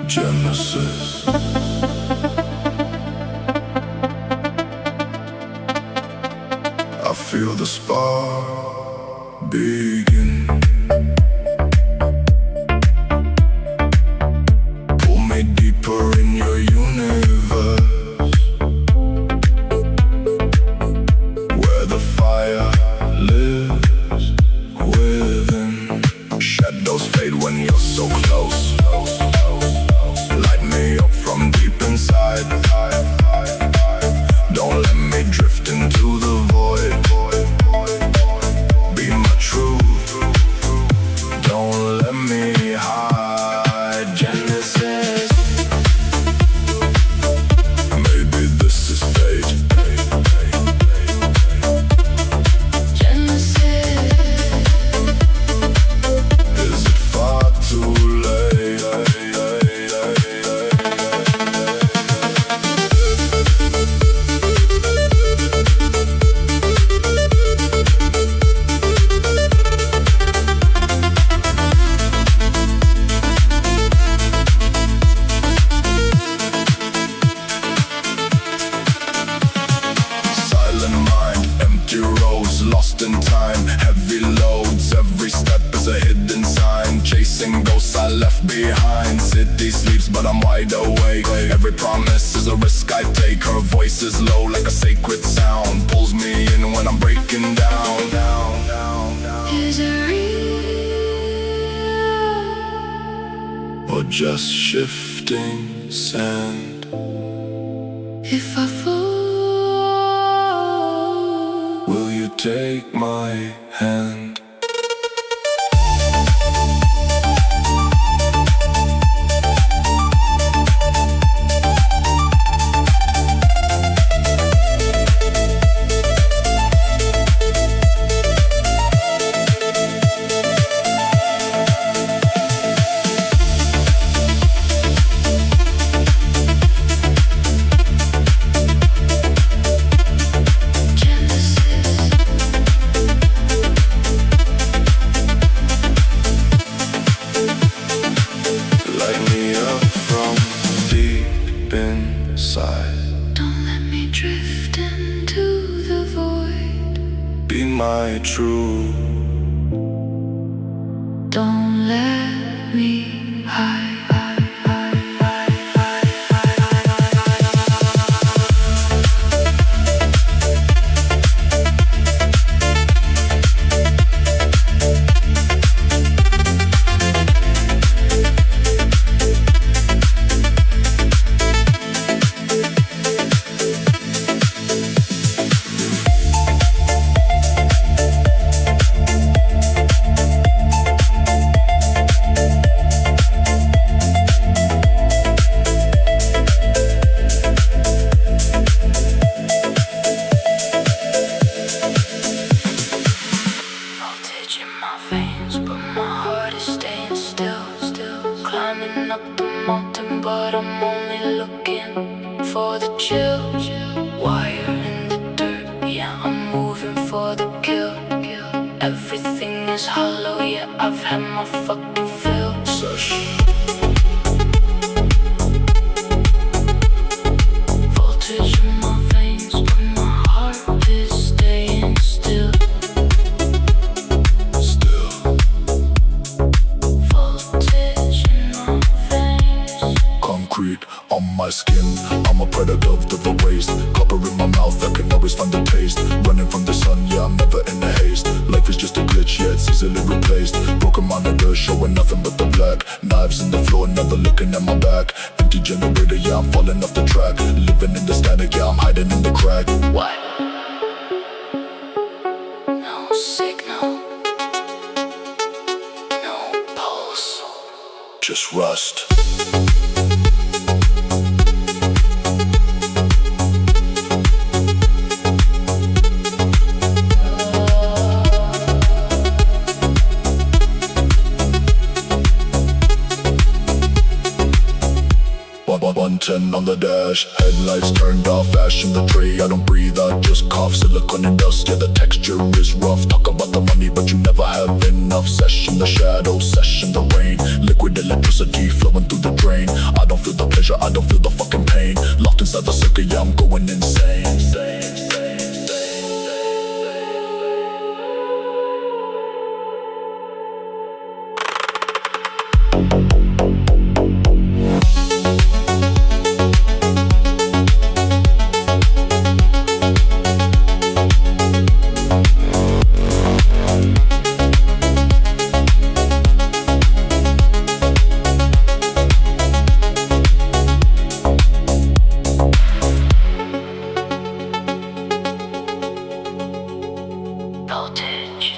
Genesis. I feel the spark begin. Pull me deeper in your universe, where the fire lives within. Shadows fade when you're so close. Light me up from deep inside. Don't let me drift into the void. Be my truth. Don't let me hide. Genesis. Maybe this is fate. Genesis. Is it far too late? Silent mind, empty roads, lost in time. Heavy loads, every step is a hidden sign. Chasing ghosts I left behind. City sleeps but I'm wide awake. Every promise is a risk I take. Her voice is low like a sacred sound. Pulls me in when I'm breaking down. Is it real? Or just shifting sand. If I fall, Will you take my hand? Light me up from deep inside. don't let me drift into the void. Be my truth. Don't let me hide. Voltage in my veins, but my heart is staying still. Climbing up the mountain, but I'm only looking for the chill. Wire in the dirt, yeah, I'm moving for the kill. Everything is hollow, yeah, I've had my fucking fill. Voltage in my veins, but my heart is staying still. Voltage in my veins. Concrete on my skin, I'm a product of the waste. Copper in my mouth, I can always find the taste. Running from the sun, yeah, I'm never in a haste. Life is just a glitch, yeah, it's easily replaced. Broken monitor, showing nothing but the black. Knives in the floor, never looking at my back. Empty generator, yeah, I'm falling off the track. Living in the static, yeah, I'm hiding in the crack. What? No signal. No pulse. Just rust. One ten on on the dash. Headlights turned off, ash in the tray. I don't breathe, I just cough. Silicone and dust, yeah, the texture is rough. Talk about the money, but you never have enough. Sesh in the shadows, sesh in the rain. Liquid electricity flowing through the drain. I don't feel the pleasure, I don't feel the fucking pain. Locked inside the circuit, yeah, I'm going insane. Voltage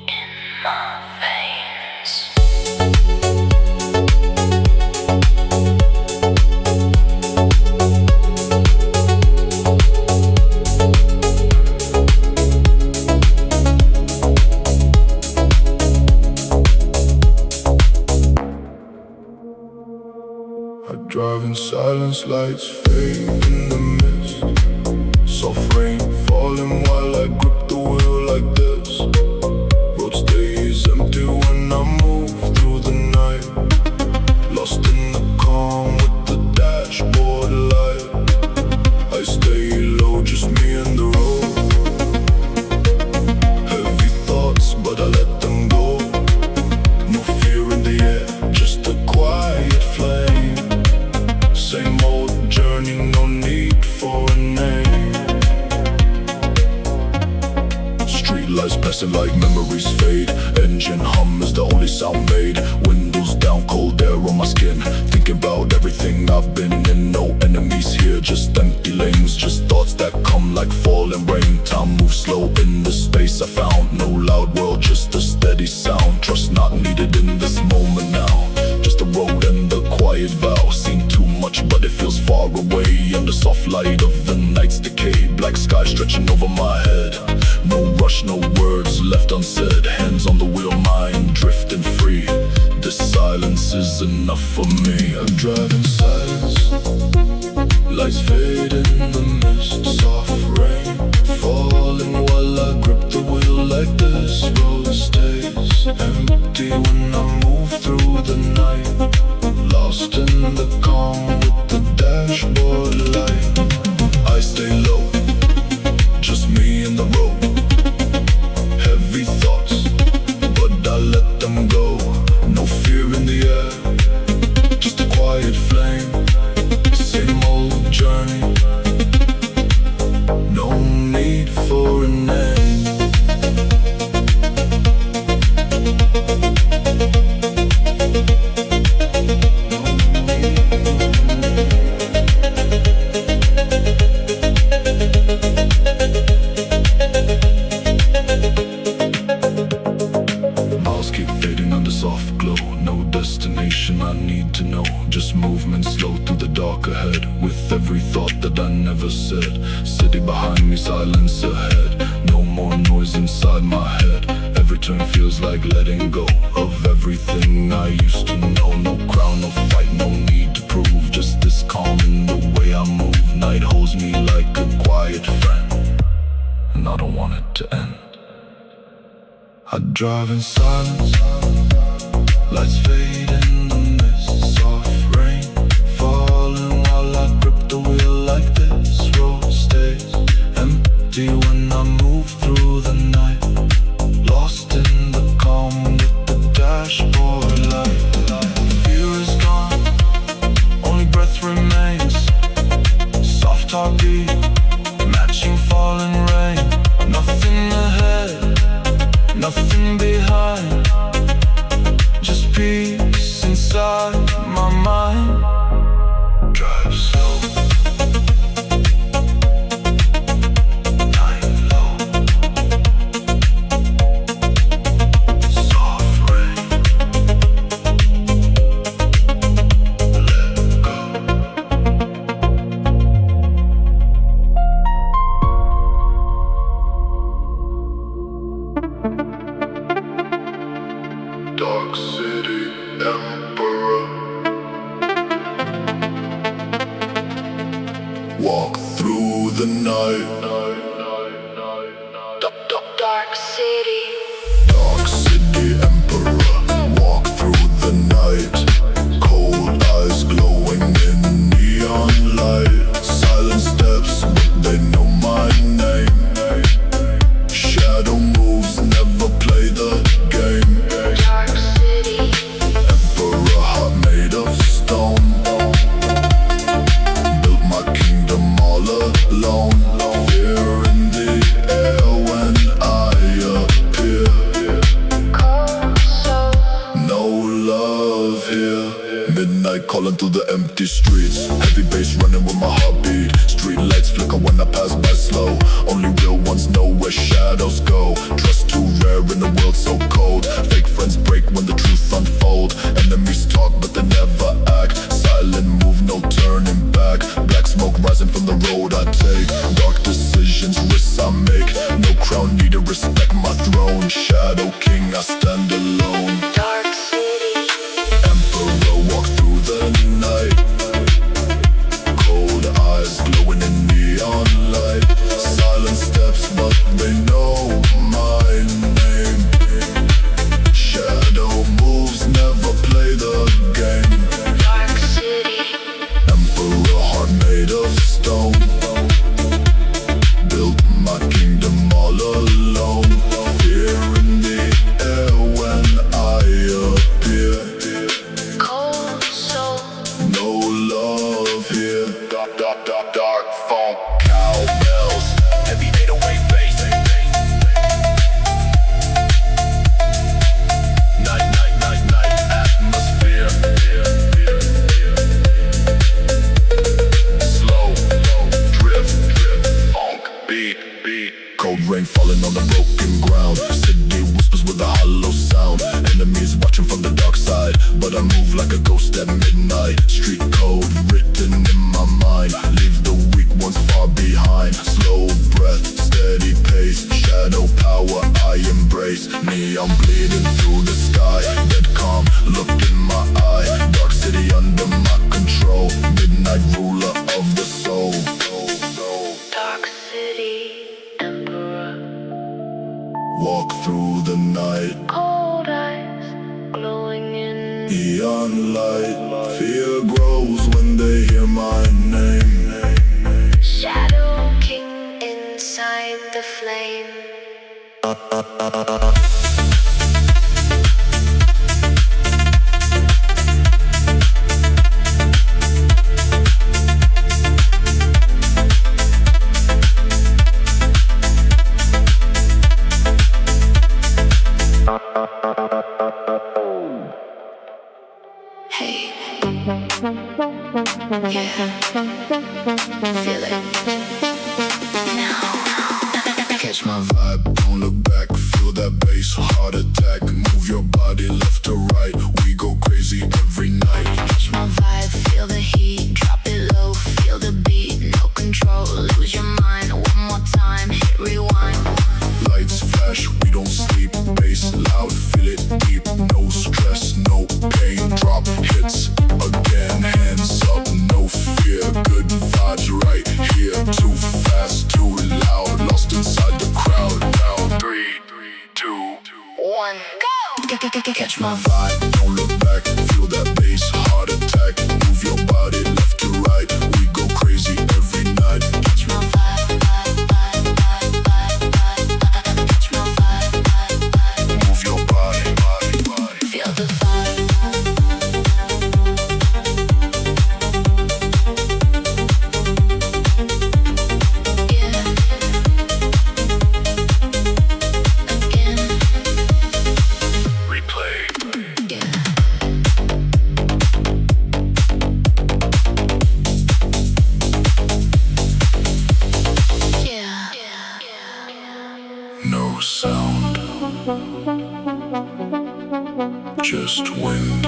in my veins. I drive in silence, lights fade in the mist. Soft rain falling while I grip the wheel like this. Road stays empty when I move through the night. Lost in the calm with the dashboard light. I stay low, just me and the road. Heavy thoughts, but I let them go. No fear in the air, just a quiet flame. Same old journey, no need for a name. Street lights passing like memories fade. Engine hum is the only sound made. Windows down, cold air on my skin. Thinking about everything I've been in. No enemies here, just empty lanes. Just thoughts that come like falling rain. Time moves slow in the space I found. No loud world, just a steady sound. Trust not needed in this moment now. Just the road and the quiet vow. Seen too much, but it feels far away. And the soft light of the night's decay. Black sky stretching over my head. No rush, no words left unsaid. Hands on the wheel, mind drifting free. This silence is enough for me. I drive in silence. Lights fade in the mist. Soft rain falling while I grip the wheel like this. Road stays empty when I move through the night. Lost in the calm with the dashboard light. I stay low, just me and the road. Heavy thoughts, but I let them go. No fear in the air, just a quiet flame. Same old journey, no need for a name. Miles keep fading under soft glow. No destination I need to know. Just movement slow through the dark ahead. With every thought that I never said. City behind me, silence ahead. No more noise inside my head. Every turn feels like letting go of everything I used to know. No crown, no fight, no need to prove. Just this calm in the way I move. Night holds me like a quiet friend, and I don't want it to end. I drive in silence. Lights fade in the mist. Soft rain falling while I grip the wheel like this. Road stays empty when I move through the night. Lost in the calm with the dashboard light. Fear is gone, only breath remains. Soft heartbeat, matching falling rain. Nothing ahead, nothing behind. Just peace inside my mind. Drive slow, night low. Dark City. Dark city emperor, walk through the night. Cold eyes glowing in neon light. Silent steps, but they know my name. Shadow moves, never play the game. Dark City. Emperor, heart made of stone. Built my kingdom all alone. Fear in the air when I appear. Cold soul. No love here. Midnight calling through the empty streets. Heavy bass running with my heartbeat. Street lights flicker when I pass by slow. Only real ones know where shadows go. Trust too rare in a world so cold. Fake friends break when the truth unfold. Enemies talk but they never act. Silent move, no turning back. Black smoke rising from the road I take. Dark decisions, risks I make. No crown need to respect my throne. Shadow king, I stand alone. Dark City. Emperor, walk through the night. Cold eyes glowing in neon light. Silent steps, but they know my name. Shadow moves, never play the game. Dark City. Emperor, heart made of stone. Built my kingdom all alone. Fear in the air when I appear. Cold soul. No love here. Dark phonk, cowbells, heavy 808 bass. Night atmosphere. Slow, drift, funk, beat. Cold rain falling on the broken ground. City whispers with a hollow sound. Enemies watching from the dark side, but I move like a ghost at midnight. Street code written in my mind. Leave the weak ones far behind. Slow breath, steady pace. Shadow power I embrace. Neon bleeding through the sky. Dead calm, look in my eye. Dark city under my control. Midnight ruler of the soul. Dark City. Emperor. Walk through the night. Cold eyes glowing in. Neon light. Fear grows when they hear my name. Shadow king inside the flame. Hey. Yeah. Feel it. Now. Catch my vibe, don't look back. Feel that bass, heart attack. Move your body left to right. We go crazy every night. Catch my vibe, feel the heat. Drop it low, feel the beat. No control, lose your mind. One more time, hit rewind. Lights flash, we don't sleep. Bass loud, feel it deep. No stress, no pain. Drop hits again, hands up, no fear. Good vibes right here. Too fast, too loud. Lost inside the crowd. Now 3, 2, 1, go! catch my vibe, don't look back. Feel that bass, heart attack. Move your body left to right. We go crazy every night. Catch my vibe, catch my vibe, Move your body. feel the vibe. Yeah. Again. Replay. Yeah. No sound, just wind.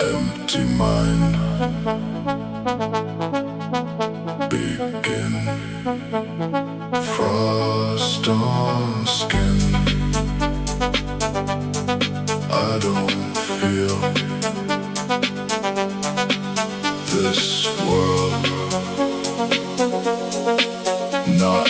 Empty mind. Begin. Frost on skin. I don't feel this world. Not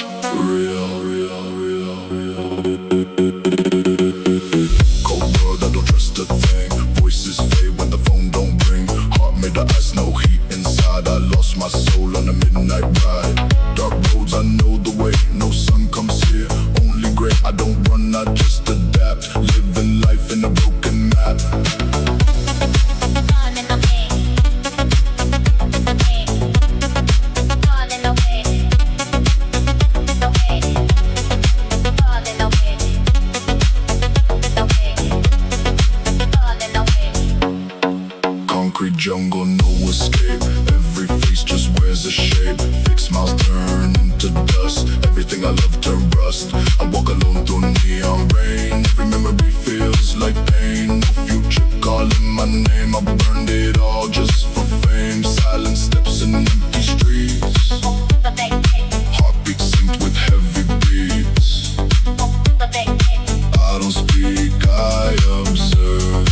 Cold world, I don't trust a thing. Voices fade when the phone don't ring. Heart made of ice, no heat inside. I lost my soul on a midnight ride. Dark roads, I know the way. No sun comes here, only gray. I don't run, I just adapt. Living life in a broken map. Concrete jungle, no escape. Every face just wears a shape. Fake smiles turn into dust. Everything I love turn rust. I walk alone through neon rain. Every memory feels like pain. No future calling my name. I burned it all just for fame. Silent steps in empty streets. Heartbeat synced with heavy beats. I don't speak, I observe.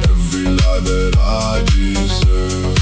Every lie that I deserve.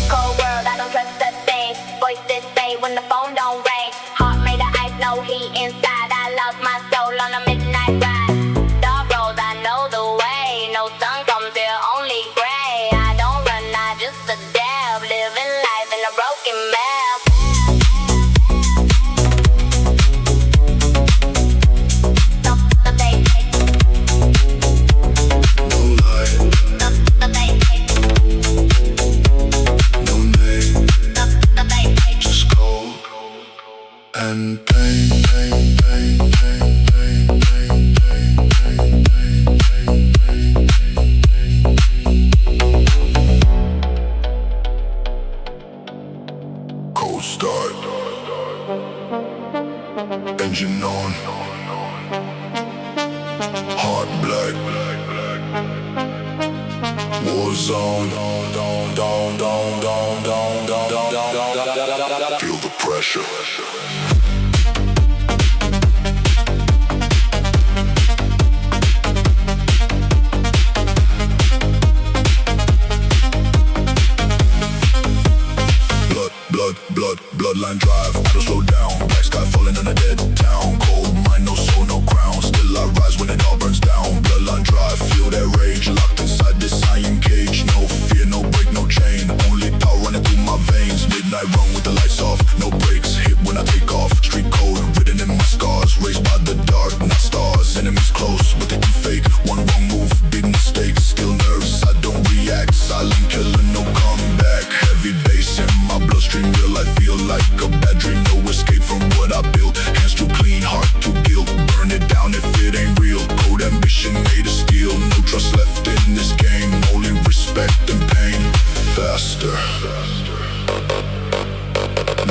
Cold world, I don't trust a thing. Voices say when the phone don't ring. Heart made of ice, no heat inside. I lost my soul on a midnight ride. Dark roads, I know the way. No sun comes here, only gray. I don't run, I just adapt. Living life in a broken map. No light, no name. Just cold and pain, pain, pain, pain, pain, pain, pain, pain, pain. Cold start. Engine on. Heart black. War zone. Feel the pressure. Bloodline drive, I don't slow down. Black sky falling in a dead town. Cold mind, no soul, no crown. Still I rise when it all burns down. Bloodline drive, feel that rage. Locked inside this iron cage. No fear, no break, no chain. Only power running through my veins. Midnight run with the lights off. No brakes, hit when I take off. Street code, written in my scars. Raised by the dark, not stars. Enemies close, but they too fake. One wrong move, big mistake. Still nervous, I don't react. Silent killer, no comeback. Heavy bass in my bloodstream. Real life feel like a bad dream. No escape from what I built. Hands too clean, heart too guilt. Burn it down if it ain't real. Cold ambition made of steel. No trust left in this game. Only respect and pain. Faster,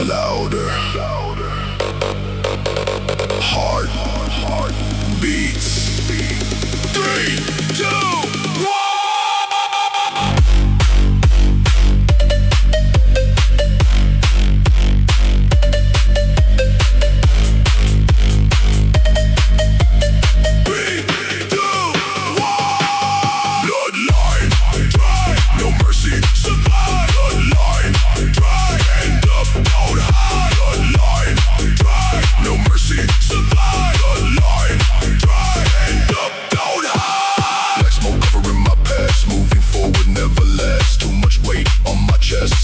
louder, heart beats. 3, 2, 1.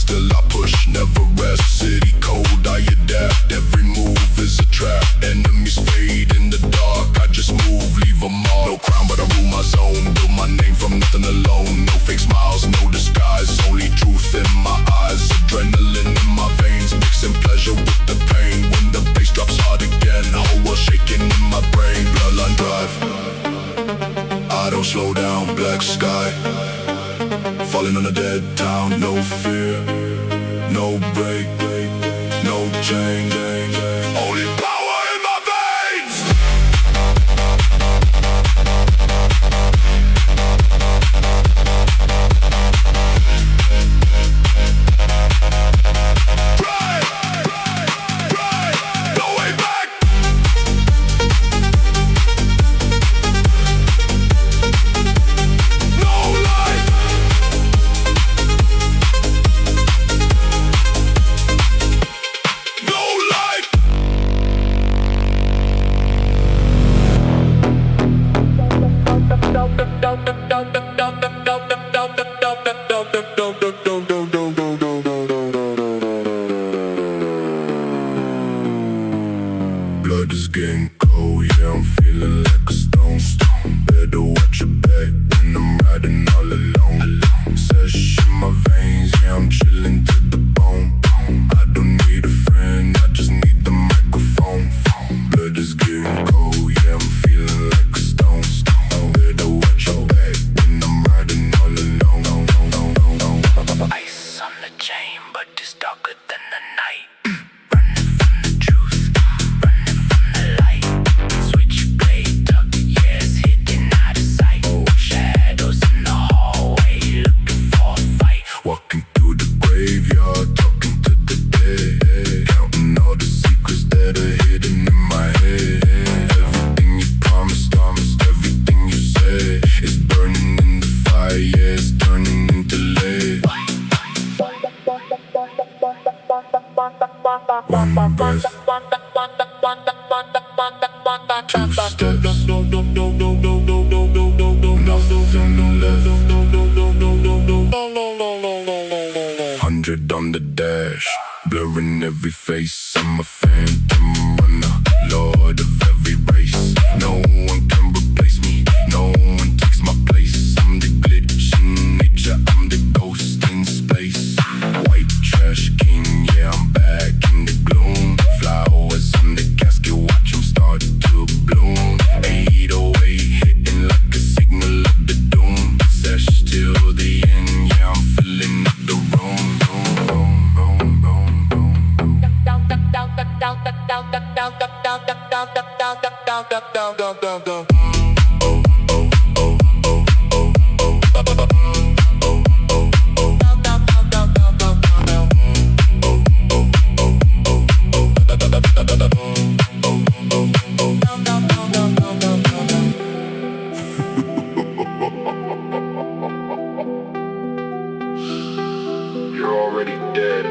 Still I push, never rest. City cold, I adapt. Every move is a trap. Enemies fade in the dark. I just move, leave a mark. No crown, but I rule my zone. Build my name from nothing alone. No fake smiles, no disguise. Only truth in my eyes. Adrenaline in my veins, mixing pleasure with the pain. When the bass drops hard again, whole world shaking in my brain. Bloodline drive, I don't slow down. Black sky, falling on a dead town. No fear, no break, no change. Only power in my veins. Blood is getting cold, yeah, I'm feeling like a stone. Better watch your back when I'm riding all alone. Sesh in my veins, yeah, I'm chilling to the bone. I don't need a friend, I just need the microphone. Blood is getting cold, yeah, I'm feeling like a stone. Better watch your back when I'm riding all alone. Ice on the chain, but it's darker than the night. Running from the truth, running from the light. Switchblade tuck, yeah, it's hitting out of sight. Shadows in the hallway, looking for a fight. Walking through the graveyard, talking to the dead. Counting all the secrets that are hidden in my head. Everything you promised, everything you said is burning in the fire, yeah, it's turning into lead. One breath, 2 steps, nothing left. 100 on the dash, blurring every face. I'm a phantom runner, lord of every race. No one can replace me, no one takes my place. I'm the glitch in nature, I'm the ghost in space. White trash king, yeah, I'm back in the gloom. Flowers on the casket, watch them start to bloom. 808 hitting like a signal of the doom. Sesh till the end, yeah, I'm filling up the room. You're already dead.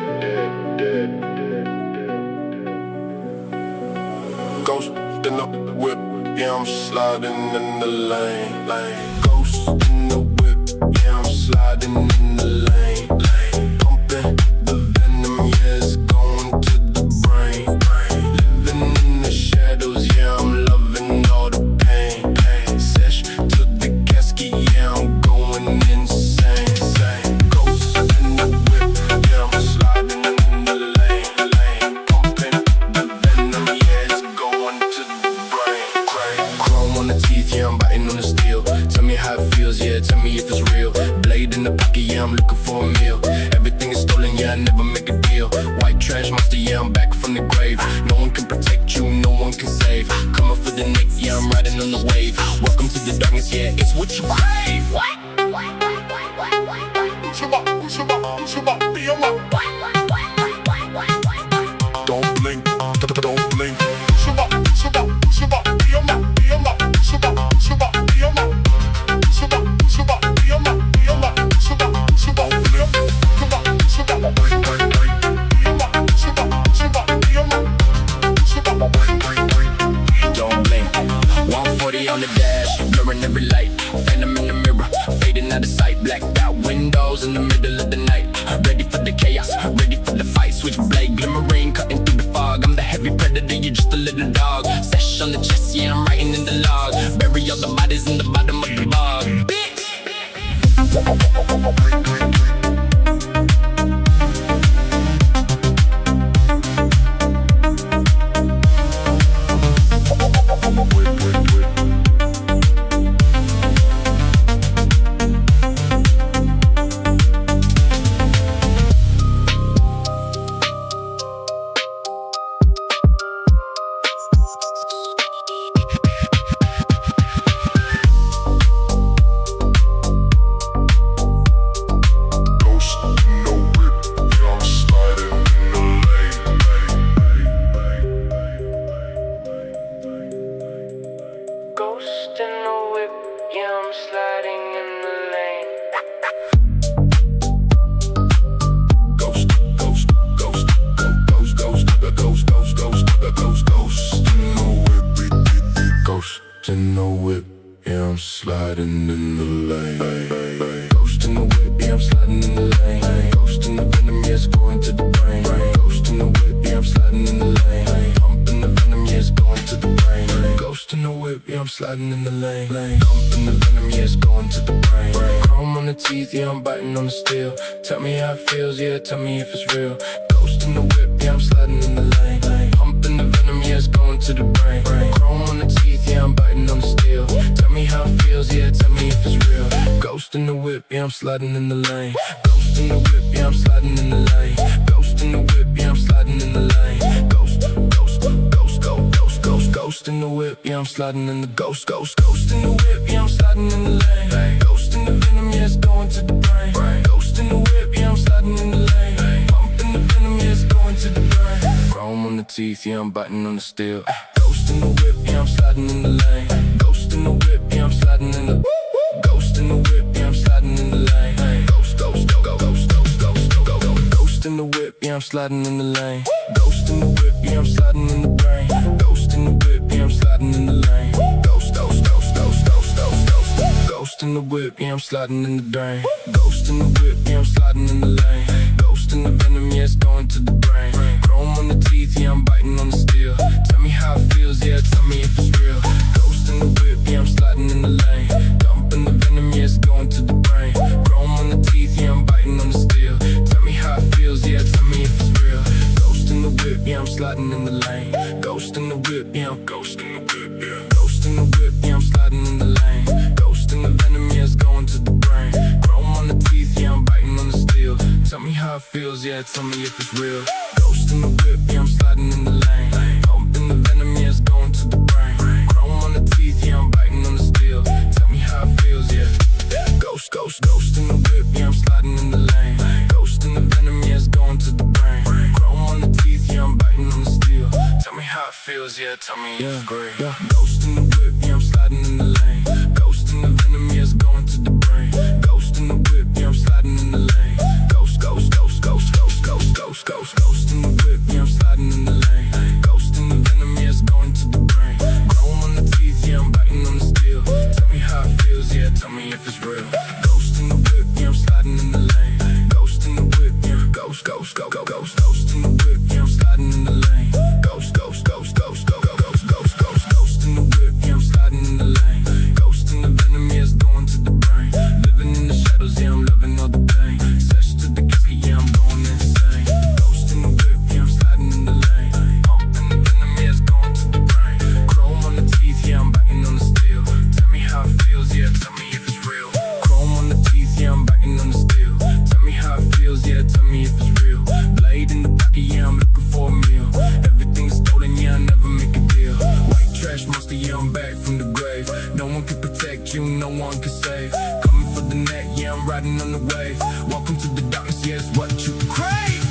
Ghost in the whip, yeah, I'm sliding in the lane. Ghost in the whip, yeah, I'm sliding in the lane. Pumping the venom, yeah, it's going to the brain. Living in the shadows, yeah, I'm loving all the pain. Sesh to the casket, yeah, I'm going insane. Ghost in the whip, yeah, I'm sliding in the lane. Pumping the venom, yeah, it's going to the brain. Chrome on the teeth, yeah, I'm biting on the steel. Tell me how it feels, yeah, tell me if it's real. Blade in the pocket, yeah, I'm looking for a meal. Everything is stolen, yeah, I never make a deal. White trash monster, yeah, I'm back from the grave. No one can protect you, no one can save. Coming for the neck, yeah, I'm riding on the wave. Welcome to the darkness, yeah, it's what you crave. Don't blink, don't blink. Don't blink. 140 on the dash, blurring every light. Phantom in the mirror, fading out of sight. Blacked out windows in the middle of the night. Ready for the chaos, ready for the fight. Switchblade glimmering, cutting through the fog. I'm the heavy predator, you're just a little dog. Sesh on the chest, yeah, I'm writing in the log. Bury all the bodies in the bottom of the bog. Bitch! teeth, yeah, I'm biting on the steel. Tell me how it feels, yeah, tell me if it's real. Ghost in the whip, yeah, I'm sliding in the lane. Pumping the venom, yeah, it's going to the brain. Chrome on the teeth, yeah, I'm biting on the steel. Tell me how it feels, yeah, tell me if it's real. Ghost in the whip, yeah, I'm sliding in the lane. Ghost in the whip, yeah, I'm sliding in the lane. Ghost in the whip, yeah, I'm sliding in the lane. Ghost, ghost, ghost, ghost, ghost, ghost, ghost in the whip, yeah, I'm sliding in the ghost, ghost, ghost in the whip, yeah, I'm sliding in the lane. Ghost in the venom, yeah, it's going to the brain. Ghost in the whip, yeah, I'm sliding in the lane. Pumping the venom, yeah, it's going to the brain. Chrome on the teeth, yeah, I'm biting on the steel. Ghost in the whip, yeah, I'm sliding in the lane. Ghost in the whip, yeah, I'm sliding in the. Ghost in the whip, yeah, I'm sliding in the lane. Ghost, ghost, go, go, ghost, ghost, ghost, go, go, go. Ghost in the whip, yeah, I'm sliding in the lane. Ghost in the whip, yeah, I'm sliding in the brain. Ghost in the whip, yeah, I'm sliding in the lane. Ghost, ghost, ghost, ghost, ghost, ghost, ghost. Ghost in the whip, yeah, I'm sliding in the drain. Ghost in the whip, yeah, I'm sliding in the lane. Ghost in the venom, yeah, it's going to the brain. Chrome on the teeth, yeah, I'm biting on the steel. Tell me how it feels, yeah, tell me if it's real. Ghost in the whip, yeah, I'm sliding in the lane. Dumping the venom, yeah, it's going to the brain. Chrome on the teeth, yeah, I'm biting on the steel. Tell me how it feels, yeah, tell me if it's real. Ghost in the whip, yeah, I'm sliding in the lane. Ghost in the whip, yeah, I'm ghost in the whip, yeah. Ghost in the whip, yeah, I'm sliding in the lane. Ghost in the venom, yeah, it's going to the brain. Chrome on the teeth, yeah, I'm biting on the steel. Tell me how it feels, yeah, tell me if it's real. Ghost in the whip, yeah, I'm sliding in the lane. Pumping the venom, yeah, it's going to the brain. Chrome on the teeth, yeah, I'm biting on the steel. Tell me how it feels, yeah. Ghost, ghost, ghost in the whip, yeah, I'm sliding in the lane. Ghost in the venom, yeah, it's going to the brain. Chrome on the teeth, yeah, I'm biting on the steel. Tell me how it feels, yeah, tell me if it's great. Ghost in the whip, yeah, I'm sliding in the lane. Ghost in the venom, yeah, it's going to the brain. Ghost in the whip, yeah, I'm sliding in the lane. Ghost, ghost, ghost, ghost, ghost, ghost, ghost, ghost, ghost in the whip, yeah, I'm sliding in the lane. Ghost in the venom, yeah, it's going to the brain. Chrome on the teeth, yeah, I'm biting on the steel. Tell me how it feels, yeah, tell me if it's real. Ghost in the whip, yeah, I'm sliding in the lane. Ghost in the whip, yeah, ghost, ghost, go, go, ghost. Ghost in the whip, yeah, I'm sliding in the lane. Ghost, ghost, ghost, ghost, go, go, ghost, ghost, ghost, ghost in the whip, yeah, I'm sliding in the lane. Ghost in the venom, yeah, it's going to the brain. Living in the shadows, yeah, I'm loving all the pain. Sesh to the casket, yeah, I'm going insane. Ghost in the whip, yeah, I'm sliding in the lane. Pumping the venom, yeah, it's going to the brain. Chrome on the teeth, yeah, I'm biting on the steel. Tell me how it feels, yeah, tell me if it's real. Chrome on the teeth, yeah, I'm biting on the steel. Tell me how it feels, yeah, tell me if it's real. Blade in the pocket, yeah, I'm looking for a meal. Everything's stolen, yeah, I never make a deal. White trash monster, yeah, I'm back from the grave. No one can protect you, no one can save. Coming for the neck, yeah, I'm riding on the wave. Welcome to the darkness, yeah, it's what you crave.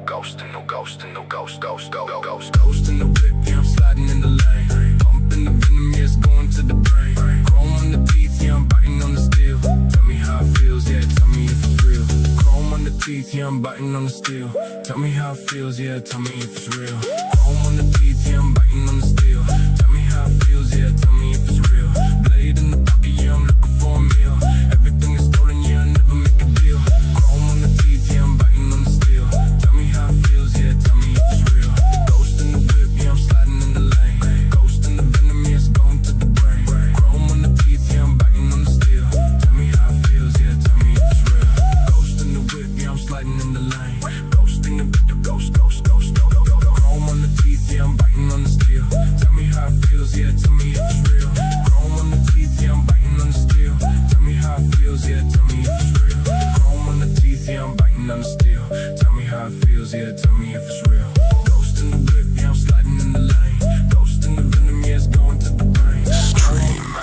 Ghost in no ghost in no ghost, ghost, go, go, ghost. Ghost in the whip, yeah, I'm sliding in the lane. Pumping the venom, yeah, it's going to the brain. Chrome on the teeth, yeah, I'm biting on the steel. Tell me how it feels, yeah, tell me if it's real. Chrome on the teeth, yeah, I'm biting on the steel. Tell me how it feels, yeah, tell me if it's real. Chrome on the teeth, yeah, I'm biting on the steel. Tell me how it feels, yeah, tell me if it's real. Blade in the pocket, yeah, I'm looking for a meal. Everything is stolen, yeah, I never make a deal. Chrome on the teeth, yeah, I'm biting on the steel. Tell me how it feels, yeah, tell me if it's real. Ghost in the whip, yeah, I'm sliding in the lane. Ghost in the venom, yeah, it's going to the brain. Chrome on the teeth, yeah, I'm biting on the steel. Tell me how it feels, yeah, tell me if it's real. Ghost in the whip, yeah, I'm sliding in the lane. Ghost in the whip, ghost, ghost, ghost, go, go, go, go. Chrome on the teeth, yeah, I'm biting on the steel. Tell me how it feels, yeah, tell me if it's real. Chrome on the teeth, yeah, I'm biting on the steel. Tell me how it feels, yeah, tell me if it's real. Chrome on the teeth, yeah, I'm biting on the steel. Tell me how it feels, yeah, tell me if it's real. Ghost in the whip, yeah, I'm sliding in the lane. Ghost in the venom, yeah, it's going to the brain. Stream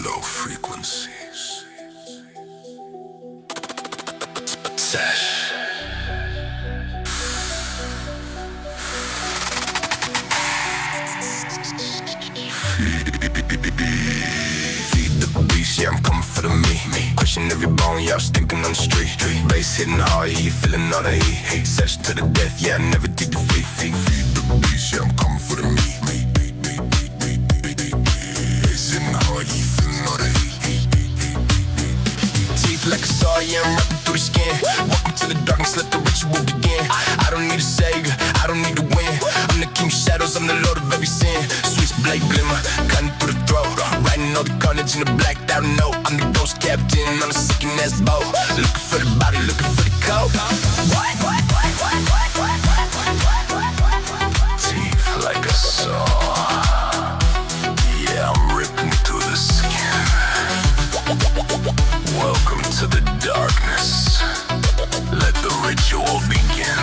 low frequencies. Sesh. Feed the beast, yeah, I'm coming for the meat. Crushing every bone, yeah, I was thinking on the street. Bass hitting hard, yeah, you feeling all the heat. Sesh to the death, yeah, I never did defeat. Feed the beast, yeah, I'm coming for the meat. Bass hitting hard, yeah, you feeling all the heat. Teeth Move like a saw, yeah, I'm rapping through the skin. Welcome to the darkness, let the ritual begin. I don't need a savior, I don't need to win. I'm the king of shadows, I'm the lord of every sin. Switchblade glimmer, cutting through the throat. Writing all the carnage in the blacked out note. I'm the ghost captain on a sinking ass boat. Looking for the body, looking for the coat. Teeth like a saw. Yeah, I'm ripping through the skin. Welcome to the darkness. Let the ritual begin.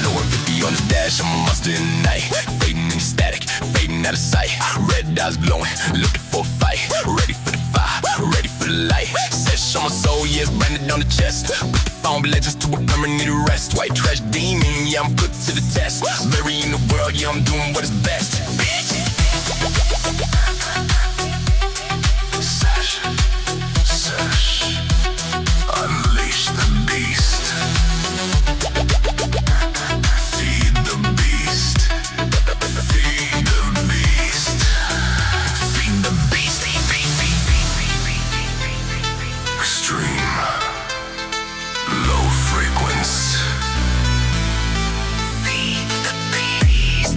No 150 on the dash, I'm a monster in the night. Fading in static, fading out of sight. Red eyes glowing, looking for a fight. Ready for the fire, ready for the light. Sesh on my soul, yeah, it's branded on the chest. Put the phone legends to a permanent arrest. White trash demon, yeah, I'm put to the test. Burying the world, yeah, I'm doing what is best. Sesh, sesh, unleash the beast. Feed the beast. Feed the beast. Feed the beast. Extreme, low frequency. Feed the beast.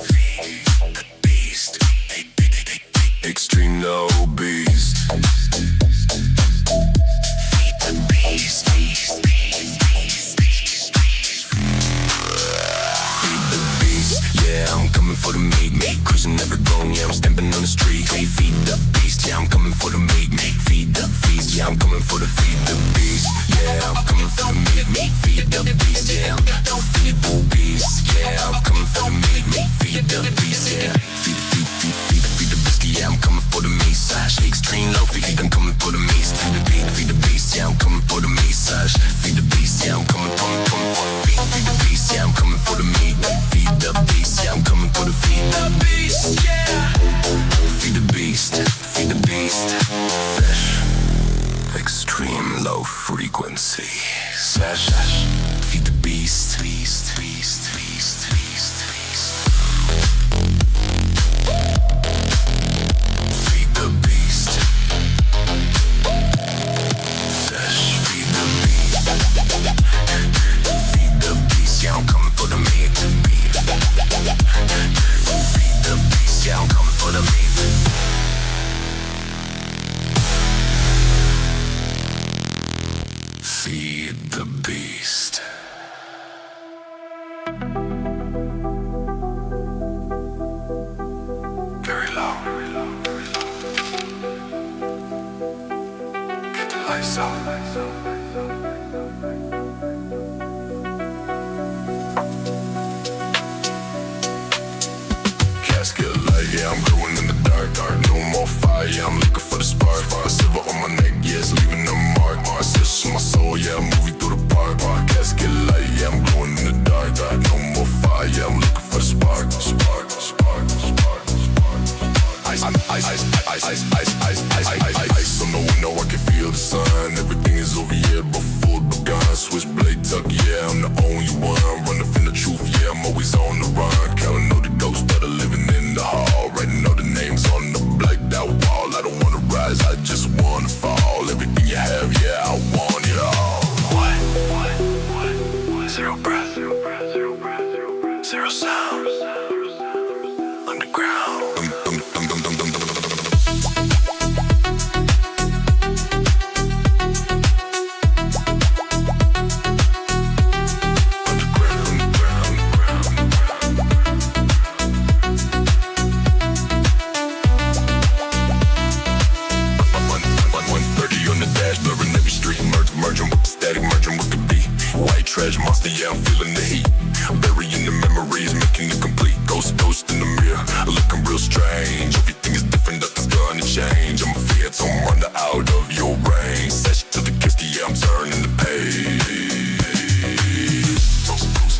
Feed the beast. Extreme low beast. Feed the beast. Feed the beast. Yeah, I'm coming for the meat. Cruising every bone, yeah, I'm stamping on the street. Hey, feed the beast. Yeah, I'm coming for the meat. Feed the feast. Yeah, I'm coming for the feed the beast. Yeah, I'm coming for the meat. Feed the beast. Yeah, feed the beast. Yeah, I'm coming for the meat. Feed the beast. Yeah, feed the beast. Yeah, I'm coming for the meat. Sash, extreme low feed. I'm coming for the meat. Feed the beast. Yeah, I'm coming for the meat. Sash, feed the beast. Yeah, I'm coming for the feed. Feed the beast. Yeah, I'm coming for the meat. Feed the beast. Yeah, I'm coming for the feed the beast. Yeah, feed the beast. Feed the beast. Fresh, extreme low frequency. Sash, feed the beast. Beast, beast, beast, beast, beast. Feed the beast. Sash, feed the beast. Feed the beast. Yeah, I'm coming for the meat. Feed the beast. Yeah, I'm coming for the meat. Feed the beast. Very low. Get the lights off. Casket light, yeah, I'm glowing in the dark. No more fire, yeah, I'm looking for the spark. Silver on my neck, yeah, it's leaving a mark. Sesh on my soul, yeah, I'm moving through the park. Casket light, yeah, I'm glowing in the dark. No more fire, yeah, I'm looking for the spark. Spark, spark, spark, spark. Ice, ice, ice, ice, ice, ice, ice, ice, ice. So no window, I can feel the sun. Everything is over here before it begun. Switchblade tuck, yeah, I'm the only one. Running from the truth, yeah, I'm always on the run. Counting all the ghosts that are living in the hall. Writing all the names on the blacked out wall. I don't wanna rise, I just wanna fall. Everything you have, yeah, I want it all. What? Zero breath, zero sound. Underground. Trash monster, yeah, I'm feeling the heat. Burying the memories, making it complete. Ghost in the mirror, looking real strange. Everything is different, nothing's gonna change. I'm a phantom, under out of your range. Sesh to the gift, yeah, I'm turning the page.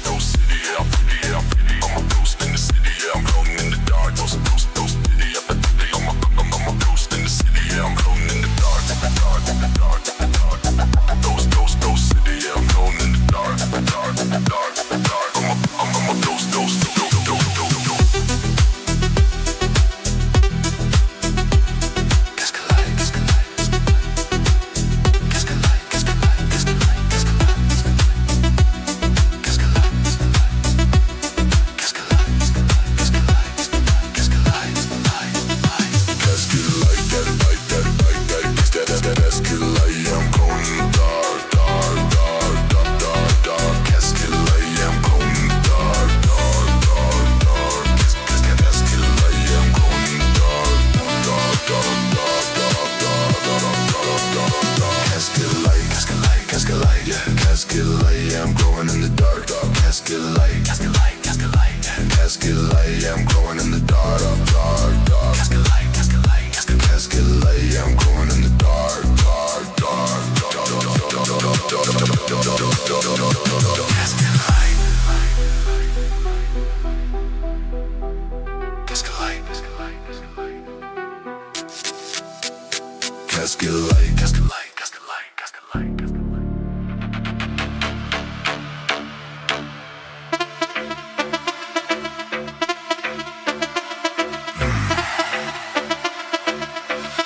Ghost city, yeah, I'm pretty, yeah, I'm pretty. I'm a ghost in the city, yeah, I'm floating in the dark. Ghost city, yeah, I'm a ghost in the city, yeah, I'm floating in the dark. Ghost city, yeah, I'm floating in the dark. casket light, casket light, casket light, casket light, casket light.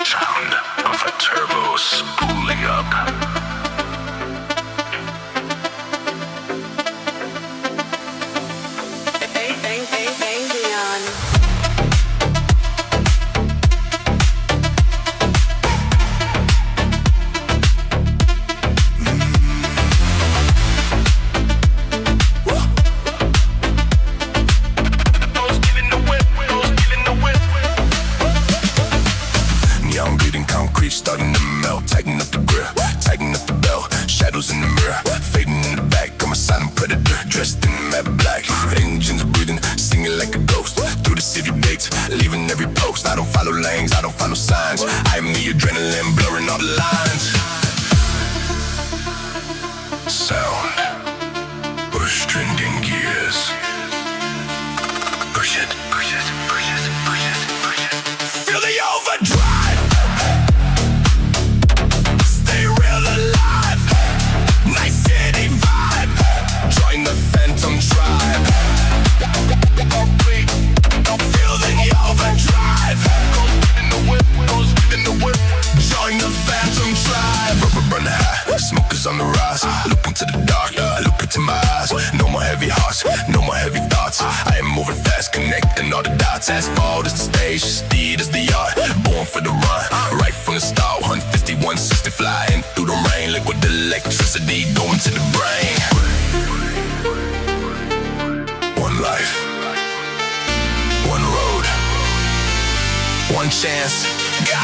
Sound of a turbo spooling up. Starting to melt, tighten up the grill, tighten up the bell. Shadows in the mirror, fading in the back. I'm a silent predator, dressed in matte black. Engines breathing, singing like a ghost. Through the city gates, leaving every post. I don't follow lanes, I don't follow signs. I am the adrenaline, blurring all the lines. Sound, push trending gears. Push it, push it, push it, push it, push it. Feel the overdrive. Join the phantom tribe. Feel the overdrive. In the whip, in the whip. Join the phantom tribe. Rubber burning high, smokers on the rise. Look into the dark, look into my eyes. No more heavy hearts, no more heavy thoughts. I am moving fast, connecting all the dots. Asphalt is the stage, speed is the art. Born for the run, right from the start. 150, 160 flying through the rain. Liquid electricity going to the brain. One life, one road, one chance, go!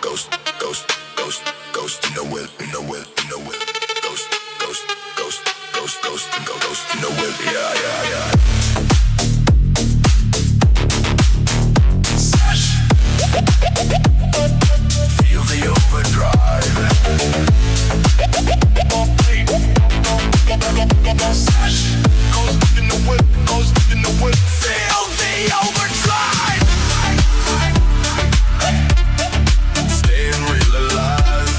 Ghost, ghost, ghost, ghost in the whip, in the whip, in the whip. Ghost, ghost, ghost, ghost, ghost, and go ghost in the whip, yeah, yeah, yeah. Feel the overdrive. Ghost in the whip, ghost in the whip. Feel the overdrive. Staying real alive.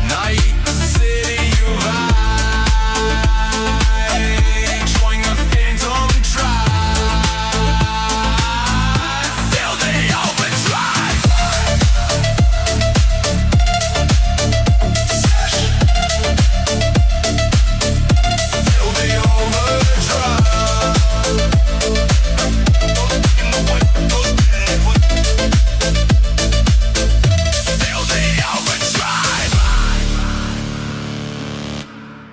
Night city vibe. Join the phantom tribe. Feel the overdrive. Feel the overdrive. In the whip, ghost in the whip. Feel the overdrive.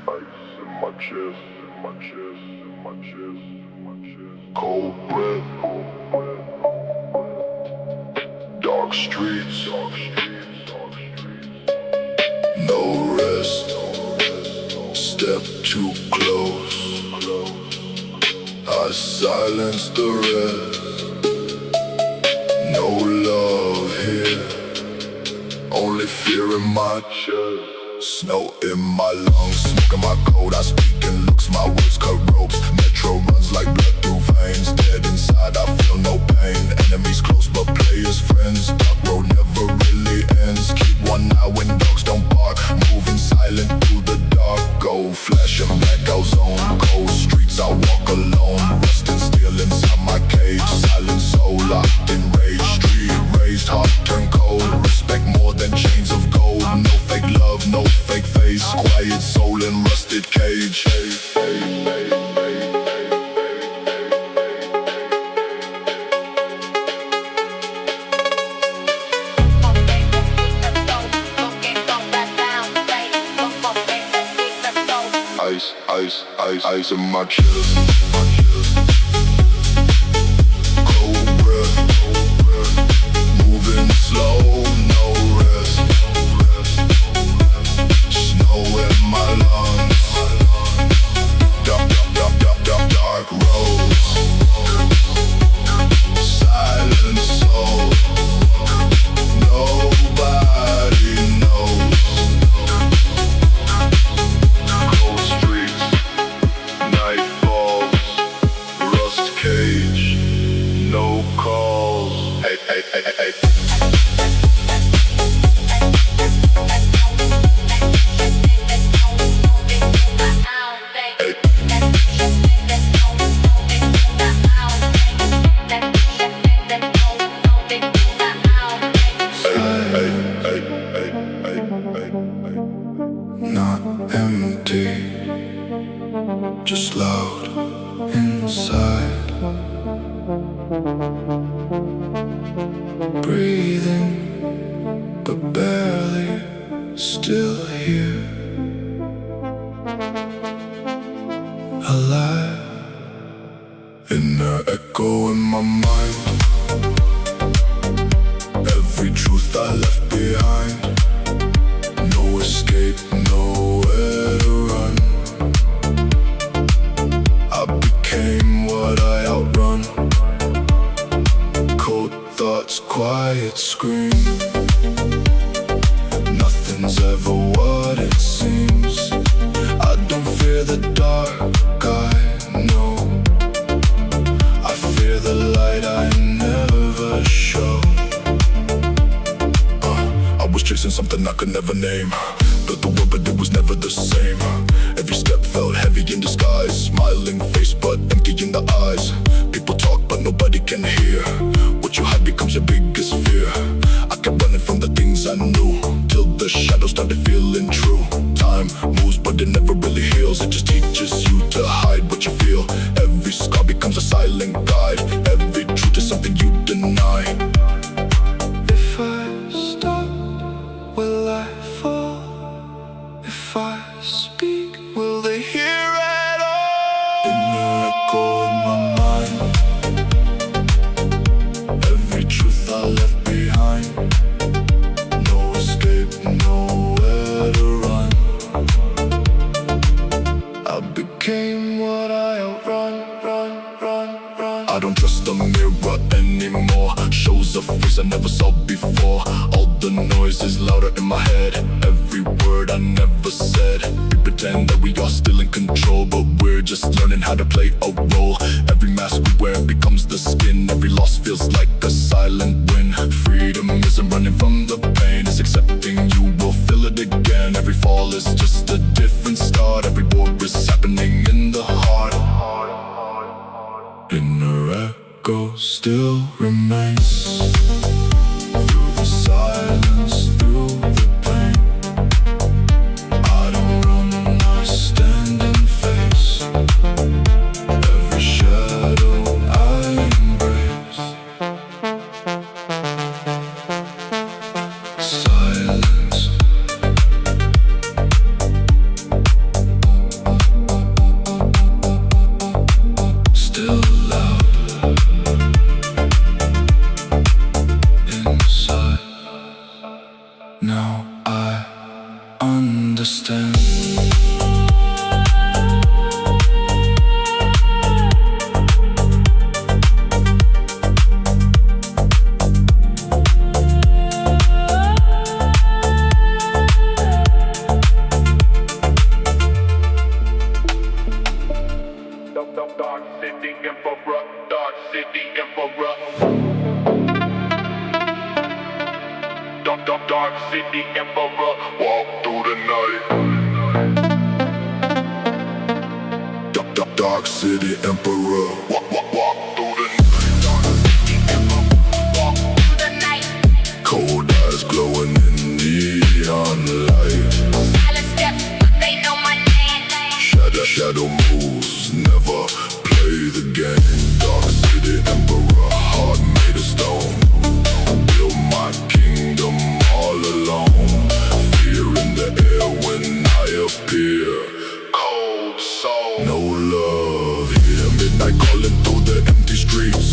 Ice in my chest, in my chest, in my chest, in my chest. Cold breath, dark streets, no rest. Step too close, I silence the rest. No love here, only fear in my chest. Snow in my lungs, smoke in my coat. I speak in looks, my words cut ropes. Metro runs like blood through veins. Dead inside, I feel no pain. Enemies close, but players friends. Dark road never really ends. Keep one eye when dogs don't bark. Moving silent through the dark. Go flashing blackout zone. Cold streets, I walk alone. Rusting still inside my cage. Silent soul locked in rage. Street raised, heart turned cold. Respect more than chains of gold. No fake love, no fake face. Quiet soul in rusted cage. Ice, ice, ice, ice in my chest. Cold breath, moving slow, no rest. Snow in my lungs. Dark, dark, dark, dark, dark, dark roads. Silent soul. Nobody knows. Cold streets, night falls, rust cage, no calls. Hey, hey, hey, hey, hey. thoughts quiet scream. Nothing's ever what it seems. I don't fear the dark, I know. I fear the light I never show. I was chasing something I could never name. Built the world but it was never the same. Every step felt heavy in disguise. Smiling face but empty in the eyes. People talk but nobody can hear. What you hide becomes your biggest fear. I kept running from the things I knew, till the shadows started feeling true. Time moves but it never really heals. It just teaches you to hide what you feel. Every scar becomes a silent guide. Every truth is something you deny. If I stop, will I fall? If I speak, will they hear at all? Inner echo in my mind. Every truth I left behind. No escape, nowhere to run. I became what I outrun, run. I don't trust the mirror anymore. Shows a face I never saw before. All the noise is louder in my head. Every word I never said. We pretend that we are still in control, but we're just learning how to play a role. Every mask we wear becomes the skin. Every loss feels like a silent win. Freedom isn't running from the pain, it's accepting you will feel it again. Every fall is just a different start. Every war is happening in the heart. Inner echo still remains. Through the silence, through the pain. I don't run, I stand and face every shadow I embrace. Silence. Still loud inside. Now I understand. Dark city emperor, dark city emperor. Dark city emperor, walk through the night. Dark city emperor. Walk through the night. Dark city emperor, walk through the night. Cold eyes glowing in neon light. Silent steps, but they know my name. Shadow moves, never play the game. Dark city emperor, heart made of stone. Build my kingdom all alone. Fear in the air when I appear. Cold soul. No love here. Midnight calling through the empty streets.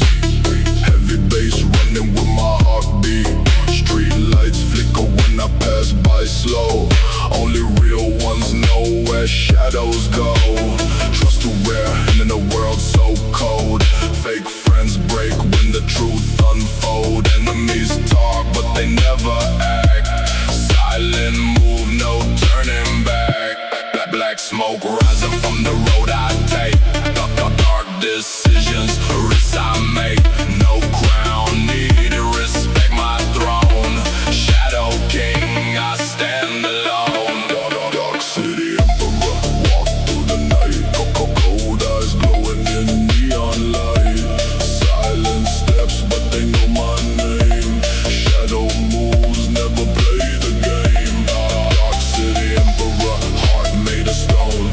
Heavy bass running with my heartbeat. Street lights flicker when I pass by slow. Only real ones know where shadows go. Trust too rare and in a world so cold. Fake friends break when the truth unfold. Enemies talk but they never act. Silent move, no turning back. Black smoke rising from the road I take. Dark decisions, risks I make. No crown needed, respect my throne. Shadow king, I stand alone. Dark city emperor, walk through the night. Cold eyes glowing in neon light. Silent steps but they know my name. Shadow moves, never play the game. Dark city emperor, heart made of stone.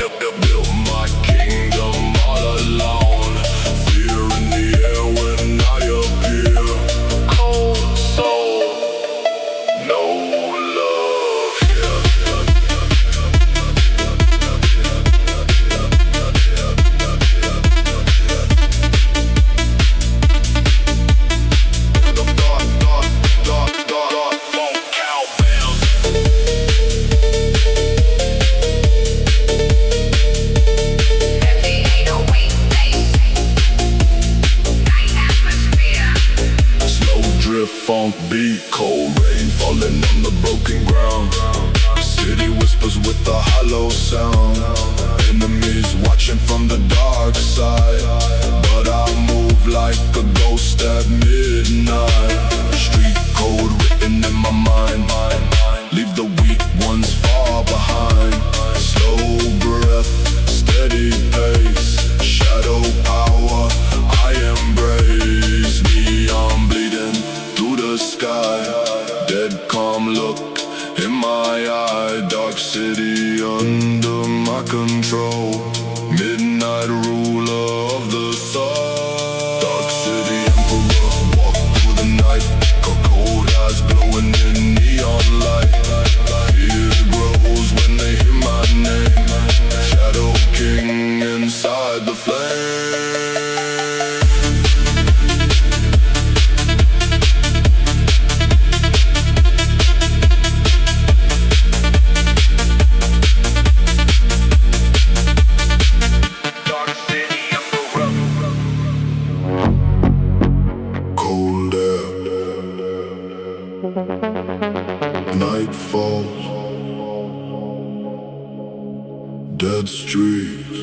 funk beat. Cold rain falling on the broken ground. City whispers with a hollow sound. Enemies watching from the dark side, but I move like a ghost at midnight. Street code written in my mind. Leave the weak ones far behind. Slow breath, steady pace. Shadow power, I embrace. Neon bleeding through the sky. Dead calm look in my eye. Dark city under my control. Midnight ruler of the sun. Dark city emperor, walk through the night. Cold eyes glowing in neon light. Fear grows when they hear my name. Shadow king inside the flame. Night falls, dead streets,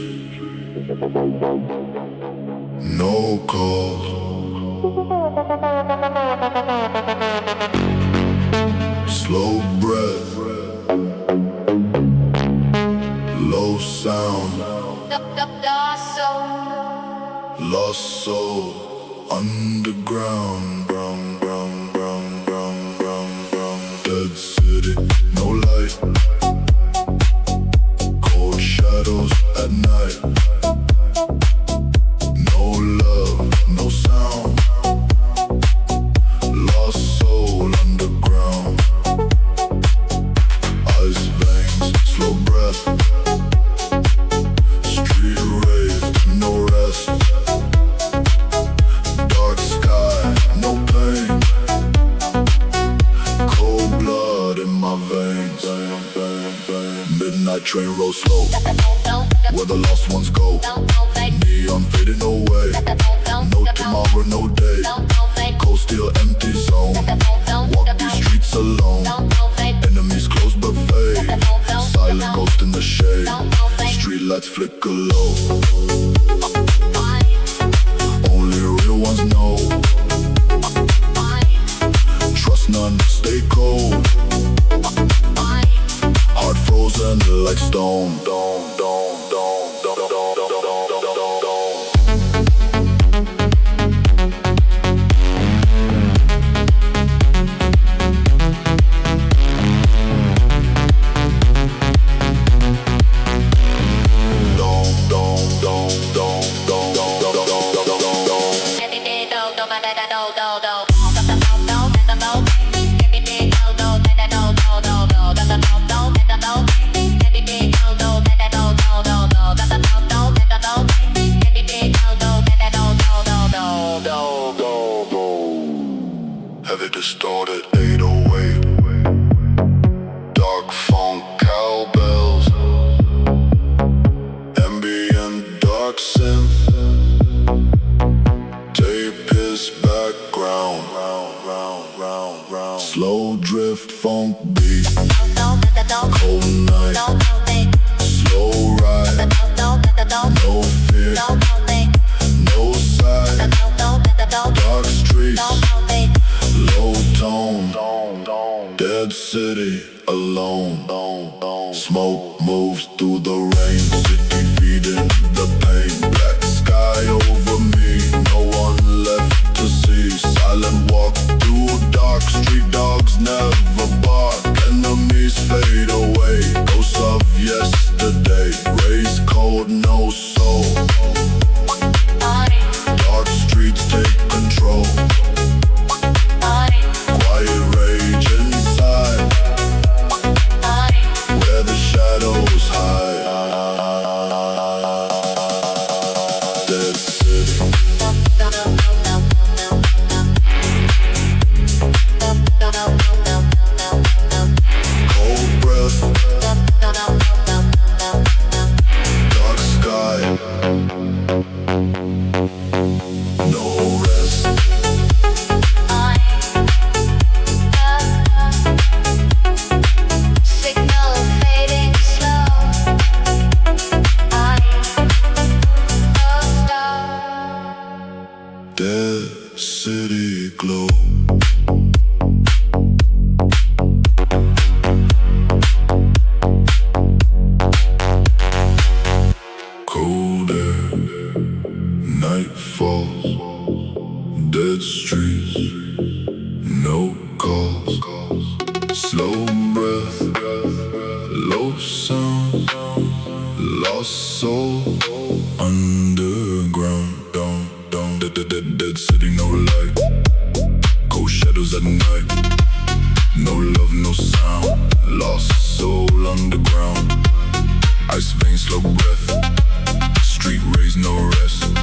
no calls. Slow breath, low sound, lost soul, underground. Dead city, no light. Cold shadows at night. No love, no sound. Lost soul underground. Ice veins, slow breath. Street raised, no rest. Dark sky, no pain. Cold blood in my veins. Midnight train rolls slow, where the lost ones go. Neon fading away. No tomorrow, no day. Cold steel, empty zone. Walk these streets alone. Enemies close but fade. Silent ghost in the shade. Street lights flicker low. Only real ones know. Trust none, stay cold. Heart frozen like stone. Heavy distorted 808. Dark funk cowbells. Ambient dark synth. Tape his background. Slow drift funk beat. Cold night. Slow ride. No fear. No side. Dark streets. Low tone. Dead city alone. Smoke moves through the rain. City feeding the pain. Black sky over me. No one left to see. Silent walk through dark. Street dogs never bark. Enemies fade away. Ghosts of yesterday. Raise cold, no soul. Dark streets take control. Quiet rage inside. Where the shadows hide. Dead city. Cold breath. Cold air, night falls, dead streets, no calls, slow breath, low sound, lost soul, underground, down, dead city, no light, cold shadows at night, no love, no sound, lost soul, underground, ice veins, slow breath, street rays, no rest,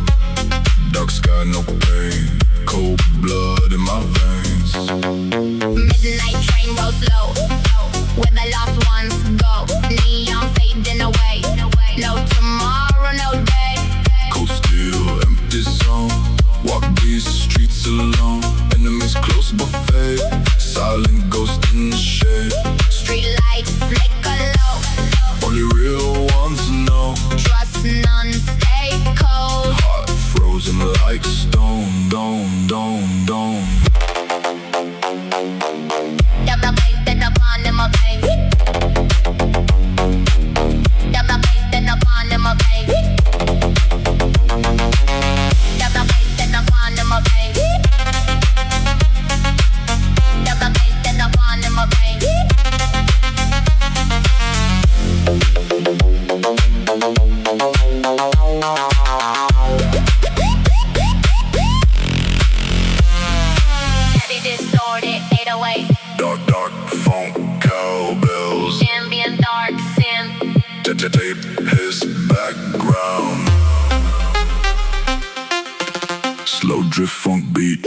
dark sky, no pain, cold blood in my veins. Midnight train goes slow, where the lost ones go. Neon fading away, no tomorrow, no day. Cold steel, empty zone, walk these streets alone. Enemies close buffet, silent ghost in the shade. Street lights flicker low, Only real ones know. trust none, stay cold. Heart frozen like stone. Double bass in the pond in my veins. Double bass in the pond in my veins. Double bass in the pond in my veins. Double bass in the pond in my veins. Heavy distorted 808. Dark phonk, cowbells, Ambient dark synth. tape his background. Slow drift funk beat.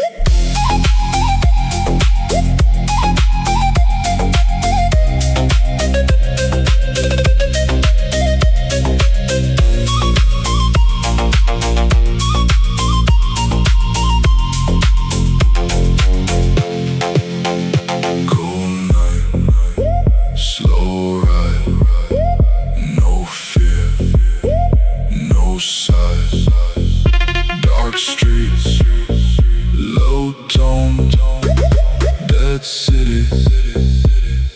Cool night, slow ride, no fear, no size. Dark streets, low tone, dead city,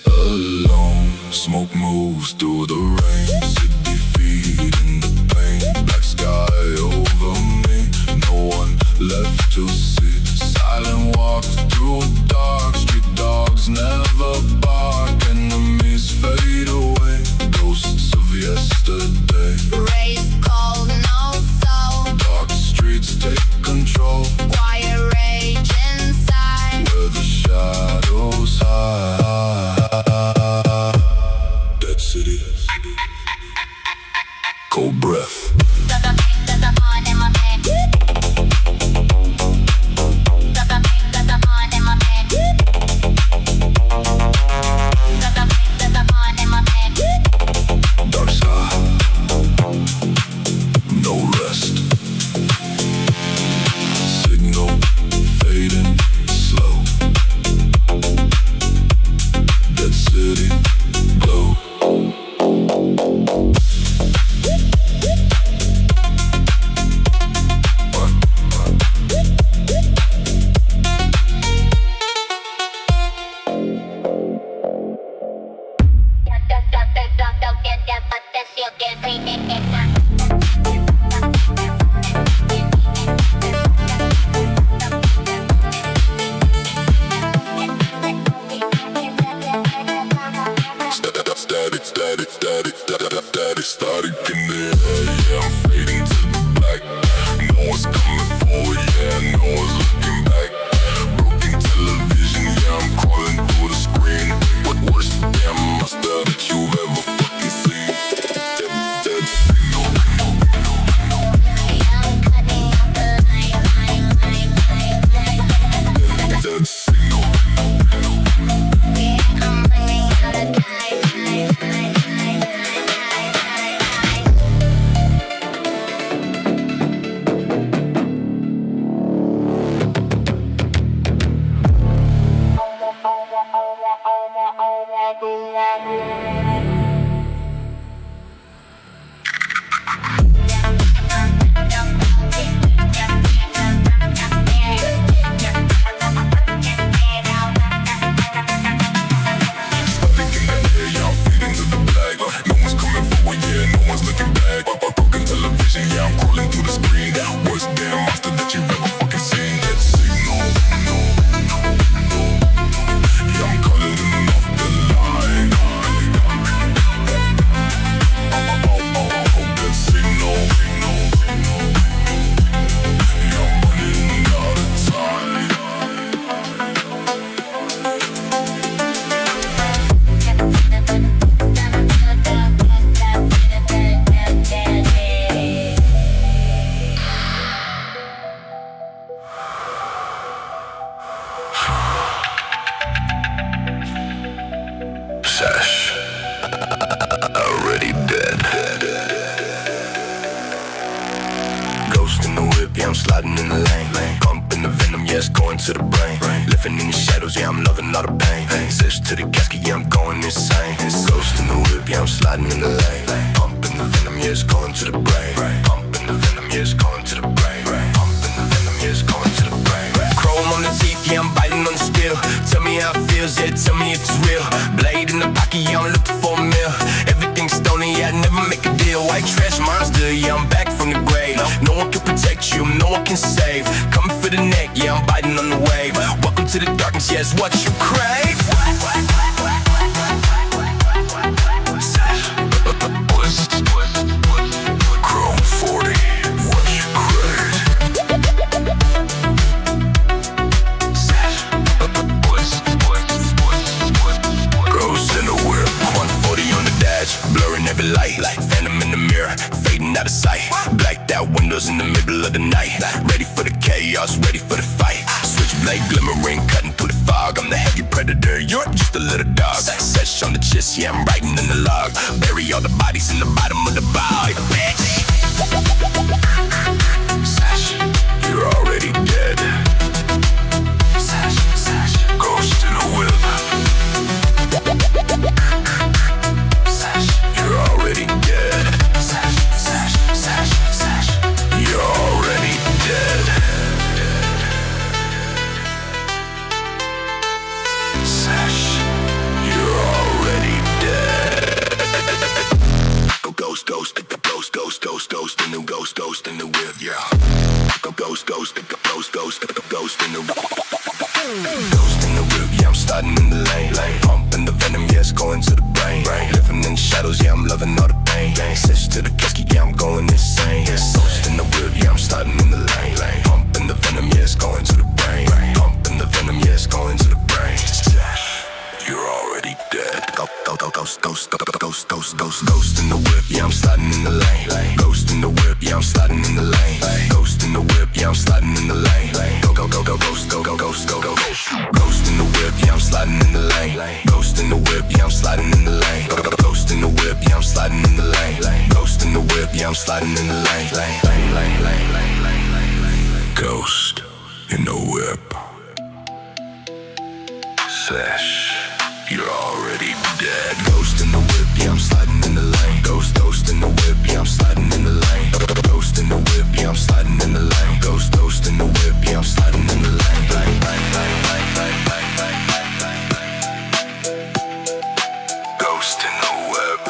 alone. Smoke moves through the rain, city feeding the pain. Black sky over me, no one left to see. Silent walks through dark, street dogs never bark. Enemies fade away, ghosts of yesterday. Race cold, no soul. Dark streets take control, Quiet rage inside. where the shadows hide. Dead city, cold breath. Double bass in the pond in my veins. Double bass in the pond in my veins. Double bass in the pond in my veins. Dark side, no rest. Signal fading slow. Dead city glow. Static in the air, yeah, I'm fading to the black. No one's coming forward, yeah, no one's looking back. Broken television, yeah, I'm crawling through the screen. What worst damn monster that you've ever fucking seen? Dead signal. Dead signal. in the lane. Pumping the venom, yeah, it's going to the brain. Living in the shadows, yeah, I'm loving all the pain. Sesh to the casket, yeah, I'm going insane. Ghost in the whip, yeah, I'm sliding in the lane. Pumping the venom, yeah, it's going to the brain. Pumping the venom, yeah, it's going to the brain. Pumping the venom, yeah, it's going to the brain. Chrome on the teeth, yeah, I'm biting on the steel. Tell me how it feels, yeah, tell me if it's real. Blade in the pocket, yeah, I'm looking for a meal. Everything's stony, yeah, I never make a deal. White trash monster, yeah, I'm back from the grave. No one can protect you, no one can save. Coming for the neck, yeah, I'm biting on the wave. Welcome to the darkness, yeah, it's what you crave. Chrome 40, what you crave. Ghost in the whip, 140 on the dash, blurring every light. Phantom in the mirror, fading out of sight. Blacked out windows in the middle of the night. Ready for the chaos, ready for the fight. Switchblade glimmering, cutting through the fog. I'm the heavy predator, you're just a little dog. Sesh on the chest, yeah, I'm writing in the log. Bury all the bodies in the bottom of the bog, bitch. Sesh, you're already dead. Sesh, ghost in the whip. Sesh, you're already dead. Sesh, you're already dead. Sesh, you're already dead. Ghost in the ghost in the whip, yeah. Ghost in the ghost in the whip, yeah, I'm starting in the lane. Pumping the venom, yeah, it's going to the brain. Living in the shadows, yeah, I'm loving all the pain. Sesh to the casket, yeah, I'm going insane. Ghost in the whip, yeah, I'm starting in the lane. Pumping the venom, yeah, it's going to the brain. Pumping the venom, yeah, it's going to the brain. Sesh, you're already dead. Ghost in the whip, yeah, I'm sliding in the lane. Ghost in the whip, yeah, I'm sliding in the lane. Ghost in the whip, yeah, I'm sliding in the lane. Ghost in the whip, yeah, I'm sliding in the lane. Ghost in the whip, yeah, I'm sliding in the lane. Ghost in the whip, yeah, I'm sliding in the lane. Ghost in the whip, yeah, I'm sliding in the lane. Ghost in the whip. Sesh, you're already dead. Ghost in the whip, yeah, I'm sliding in the lane. Ghost in the whip, yeah, I'm sliding in the lane. Ghost in the whip, yeah, I'm sliding in the lane. Ghost in the whip, yeah, I'm sliding in the lane. Ghost in the whip.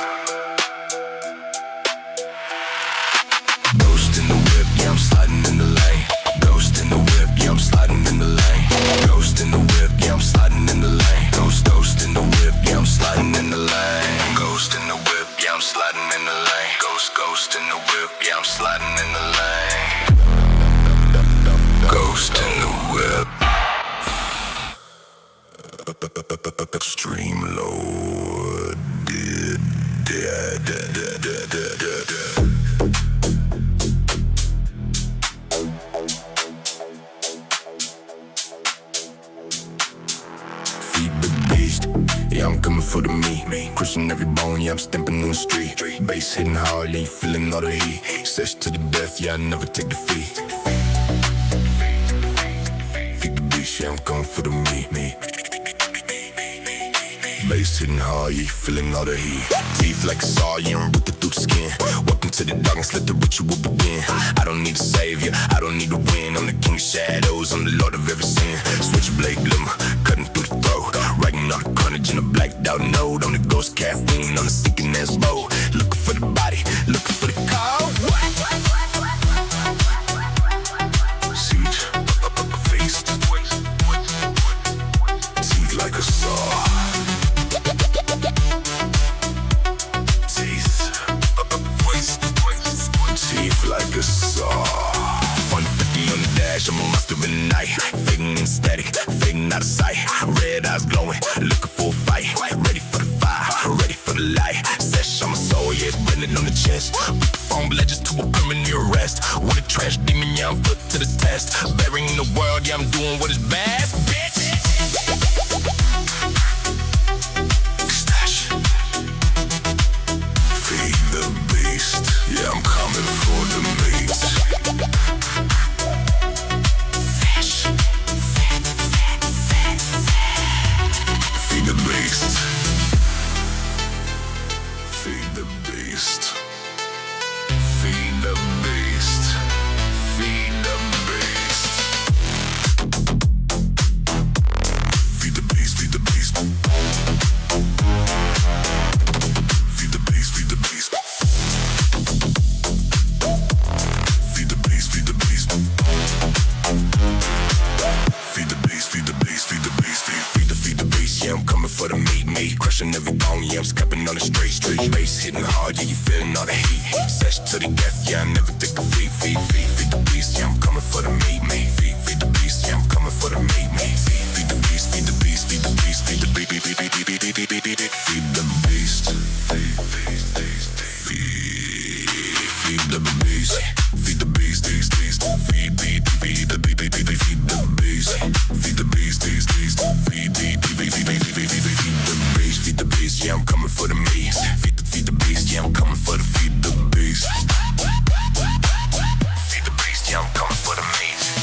Ghost in the whip, yeah, I'm sliding in the lane. Ghost in the whip, yeah, I'm sliding in the lane. Ghost in the whip, yeah, I'm sliding in the lane. Ghost in the whip, yeah, I'm sliding in the lane. Ghost in the whip, yeah, I'm sliding in the lane. Ghost in the whip, yeah, I'm sliding in the lane. Ghost in the whip. Extreme loaded. Feed the beast, yeah, I'm coming for the meat. Crushing every bone, yeah, I'm stamping on the street. Bass hitting hard, yeah, you feeling all the heat. Sesh to the death, yeah, I never take defeat. Feed the beast, yeah, I'm coming for the meat. Bass hitting hard, yeah, you feeling all the heat. Teeth like a saw, yeah, I'm ripping through the skin. Welcome to the darkness, let the ritual begin. I don't need a savior, I don't need a win. I'm the king of shadows, I'm the lord of every sin. Switchblade glimmer, cutting through the throat. Writing all the carnage in a blacked out note. I'm the ghost caffeine, on the sinking ass boat. Looking for the body, looking for the code. Siege, face, teeth like a saw. Teeth like a saw. 150 on the dash, I'm a monster in the night. Fading in static, fading out of sight. Red eyes glowing, looking for a fight. Ready for the fire, ready for the light. Sesh on my soul, yeah, it's blending on the chest. We perform legends to a permanent arrest. With a trash demon, yeah, I'm put to the test. Burying the world, yeah, I'm doing what is best, bitch. Stash. Feed the beast, yeah, I'm coming for the meat. the bass, feed the bass, feed the bass, yeah, I'm coming for the meat, crushing every bone, yeah, I'm stepping on the straight, bass hitting hard, yeah, you feeling all the heat, sesh to the death, yeah, I never take a feed the bass, yeah, I'm coming for the meat, feed the bass, yeah, I'm coming for the meat, feed the bass, feed the bass, feed the bass, feed the beast, feed the beast, feed the beast, feed the beast, feed the beast, feed the beast, yeah, I'm coming for the meat, feed the beast, yeah, I'm coming for the feed the beast, feed the beast, yeah, I'm coming for the meat.